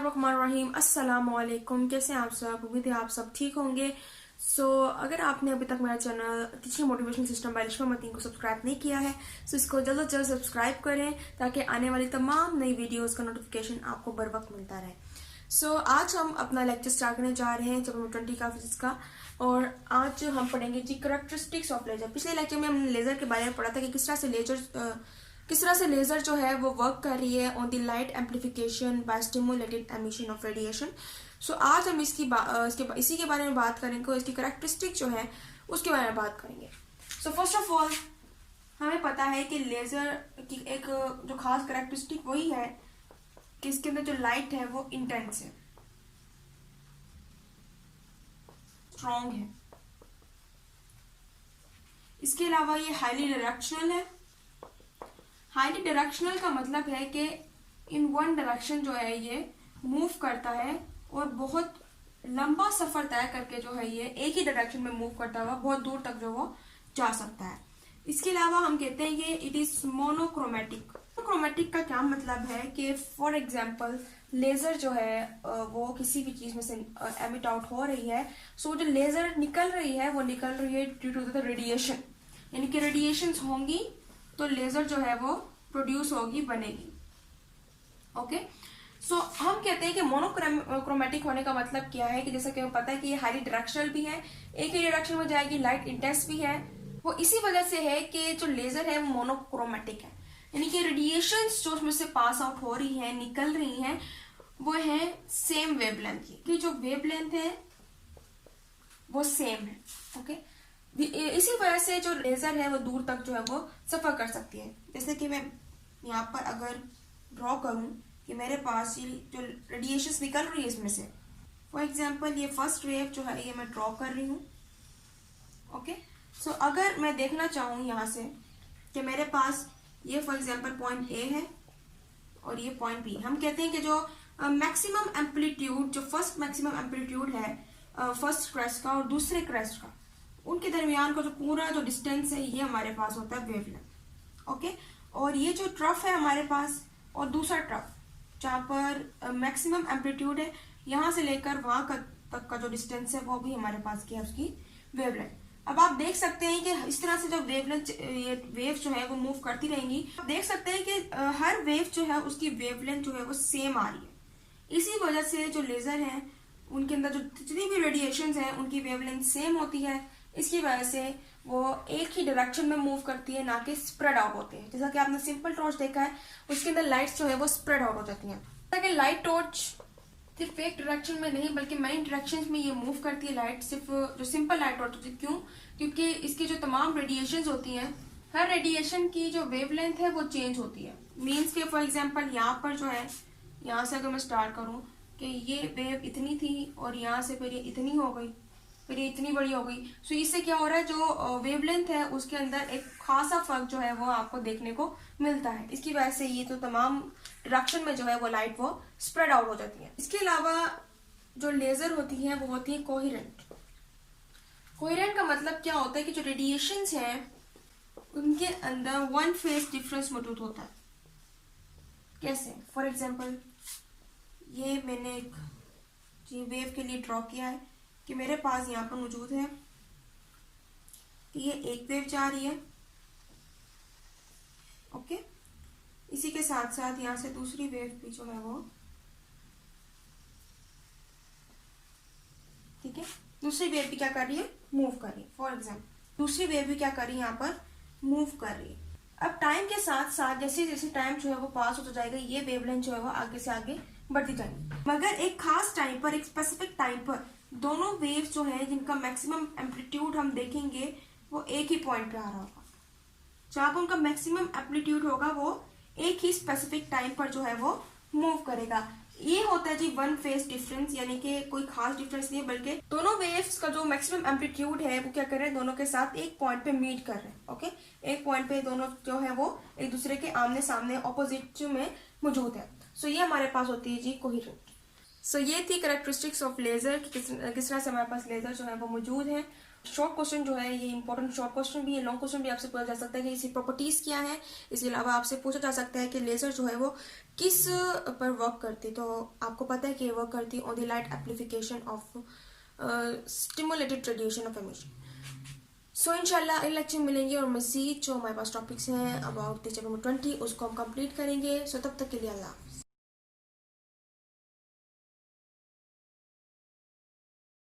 बिस्मिल्लाहिर्रहमानिर्रहीम। अस्सलामुअलैकुम। कैसे हैं आप सब? उम्मीद है आप सब ठीक होंगे। अगर आपने अभी तक मेरा channel teaching motivation system by Lishma Mateen को सब्सक्राइब नहीं किया है तो इसको जल्द से जल्द सब्सक्राइब करें ताकि आने वाली तमाम नई वीडियोस का नोटिफिकेशन आपको बर वक्त मिलता रहे। आज हम अपना लेक्चर स्टार्ट करने जा रहे हैं चैप्टर 20 का फिजिक्स का। और आज हम पढ़ेंगे जी कैरेक्टरिस्टिक्स ऑफ लेजर। पिछले लेक्चर में हमने लेजर के बारे में पढ़ा था कि किस तरह से लेजर जो है वो वर्क कर रही है on the light amplification by stimulated emission of radiation. आज हम इसी के बारे में बात करेंगे और इसकी कैरेक्टरिस्टिक जो है उसके बारे में बात करेंगे। फर्स्ट ऑफ ऑल हमें पता है कि लेजर की एक जो खास कैरेक्टरिस्टिक वही है कि इसके अंदर जो लाइट है वो इंटेंस है, स्ट्रॉन्ग है। इसके अलावा ये हाईली डायरेक्शनल है। हाईली डायरेक्शनल का मतलब है कि इन वन डायरेक्शन जो है ये मूव करता है और बहुत लंबा सफर तय करके जो है ये एक ही डायरेक्शन में मूव करता हुआ बहुत दूर तक जो वो जा सकता है। इसके अलावा हम कहते हैं कि इट इज मोनोक्रोमेटिक। मोनोक्रोमेटिक का क्या मतलब है कि फॉर एग्जांपल लेजर जो है वो किसी भी चीज में से एमिट आउट हो रही है। जो लेजर निकल रही है वो निकल रही है ड्यू टू द रेडिएशन, यानी कि रेडिएशंस होंगी तो लेजर जो है वो प्रोड्यूस होगी, बनेगी। ओके हम कहते हैं कि मोनोक्रोमेटिक होने का मतलब क्या है कि जैसा कि हमें पता है कि ये हाईली डायरेक्शनल भी है, एक ही डायरेक्शन में जाएगी, लाइट इंटेंस भी है। वो इसी वजह से है कि जो लेजर है वो मोनोक्रोमेटिक है, यानी कि रेडिएशंस जो उसमें से पास आउट हो रही है, निकल रही हैं, वो है सेम वेवलेंथ की जो वेवलेंथ है वो सेम है। ओके इसी वजह से जो लेजर है वो दूर तक जो है वो सफर कर सकती है। जैसे कि मैं यहाँ पर अगर ड्रॉ करूं कि मेरे पास ये जो रेडिएशंस निकल रही है इसमें से, फॉर एग्जांपल ये फर्स्ट वेव जो है ये मैं ड्रॉ कर रही हूँ। ओके अगर मैं देखना चाहूँ यहाँ से कि मेरे पास ये फॉर एग्जांपल पॉइंट ए है और ये पॉइंट बी, हम कहते हैं कि जो मैक्सिमम एम्पलीट्यूड, जो फर्स्ट मैक्सिमम एम्पलीट्यूड है फर्स्ट क्रेस्ट का और दूसरे क्रेस्ट का, उनके दरमियान का जो पूरा जो डिस्टेंस है ये हमारे पास होता है वेवलेंथ। ओके और ये जो ट्रफ है हमारे पास और दूसरा ट्रफ जहाँ पर मैक्सिमम एम्पलीट्यूड है, यहाँ से लेकर वहां तक का जो डिस्टेंस है वो भी हमारे पास क्या है, उसकी वेवलेंथ। अब आप देख सकते हैं कि इस तरह से जब वेव जो है वो मूव करती रहेंगी, आप देख सकते हैं कि हर वेव जो है उसकी वेवलेंथ जो है वो सेम आ रही है। इसी वजह से जो लेजर है उनके अंदर जो जितनी भी रेडिएशन है उनकी वेवलेंथ सेम होती है। इसकी वजह से वो एक ही डायरेक्शन में मूव करती है, ना कि स्प्रेड आउट होते हैं। जैसा कि आपने सिंपल टॉर्च देखा है उसके अंदर लाइट्स जो है वो स्प्रेड आउट हो जाती हैं। ताकि लाइट टॉर्च सिर्फ एक डायरेक्शन में नहीं बल्कि मेनी डायरेक्शंस में ये मूव करती है लाइट, सिर्फ जो सिंपल लाइट टॉर्च होती है। क्यों? क्योंकि इसकी जो तमाम रेडिएशंस होती हैं, हर रेडिएशन की जो वेवलेंथ है वो चेंज होती है। मीन्स के फॉर एग्जाम्पल यहाँ पर जो है, यहाँ से अगर मैं स्टार्ट करूँ कि ये वेव इतनी थी और यहाँ से फिर ये इतनी हो गई, फिर ये इतनी बड़ी हो गई। इससे क्या हो रहा है, जो वेवलेंथ है उसके अंदर एक खासा फर्क जो है वो आपको देखने को मिलता है। इसकी वजह से ये तो तमाम डायरेक्शन में जो है वो लाइट वो स्प्रेड आउट हो जाती है। इसके अलावा जो लेजर होती है वो होती है कोहेरेंट। कोहेरेंट का मतलब क्या होता है कि जो रेडिएशंस हैं उनके अंदर वन फेज डिफरेंस मौजूद होता है। कैसे? फॉर एग्जाम्पल ये मैंने एक वेव के लिए ड्रॉ किया है कि मेरे पास यहाँ पर मौजूद है कि ये एक वेव जा रही है। ओके इसी के साथ साथ यहाँ से दूसरी वेव भी जो है वो, ठीक है, दूसरी वेव भी क्या कर रही है, मूव कर रही है। फॉर एग्जाम्पल दूसरी वेव भी क्या कर रही है, यहाँ पर मूव कर रही है। अब टाइम के साथ साथ जैसे जैसे टाइम जो है वो पास होता जाएगा, ये वेवलेंथ जो है वो आगे से आगे बढ़ती जाएगी। मगर एक खास टाइम पर, एक स्पेसिफिक टाइम पर दोनों वेव्स जो है जिनका मैक्सिमम एम्पलीट्यूड हम देखेंगे वो एक ही पॉइंट पे आ रहा होगा। जहां पर उनका मैक्सिमम एम्पलीट्यूड होगा वो एक ही स्पेसिफिक टाइम पर जो है वो मूव करेगा। ये होता है जी वन फेज डिफरेंस, यानी कि कोई खास डिफरेंस नहीं है बल्कि दोनों वेव्स का जो मैक्सिमम एम्पलीट्यूड है वो क्या कर रहे हैं, दोनों के साथ एक पॉइंट पे मीट कर रहे हैं। ओके एक पॉइंट पे दोनों जो है वो एक दूसरे के आमने सामने ऑपोजिट में मौजूद है। ये हमारे पास होती है जी कोहेरेंट। सो ये थी करेक्टरिस्टिक्स ऑफ लेज़र कि किस तरह से हमारे पास लेज़र जो है वो मौजूद है। शॉर्ट क्वेश्चन जो है ये इंपॉर्टेंट शॉर्ट क्वेश्चन भी है, लॉन्ग क्वेश्चन भी आपसे पूछा जा सकता है कि इसकी प्रॉपर्टीज़ क्या है। इसके अलावा आपसे पूछा जा सकता है कि लेज़र जो है वो किस पर वर्क करती है। तो आपको पता है कि वर्क करती है on the light amplification of stimulated radiation of emission. So इंशाल्लाह अगले लेक्चर में मिलेंगे और मज़ीद जो हमारे पास टॉपिक्स हैं अबाउट द चैप्टर नंबर 20 उसको हम कंप्लीट करेंगे। सो तब तक के लिए अल्लाह हाफ़िज़।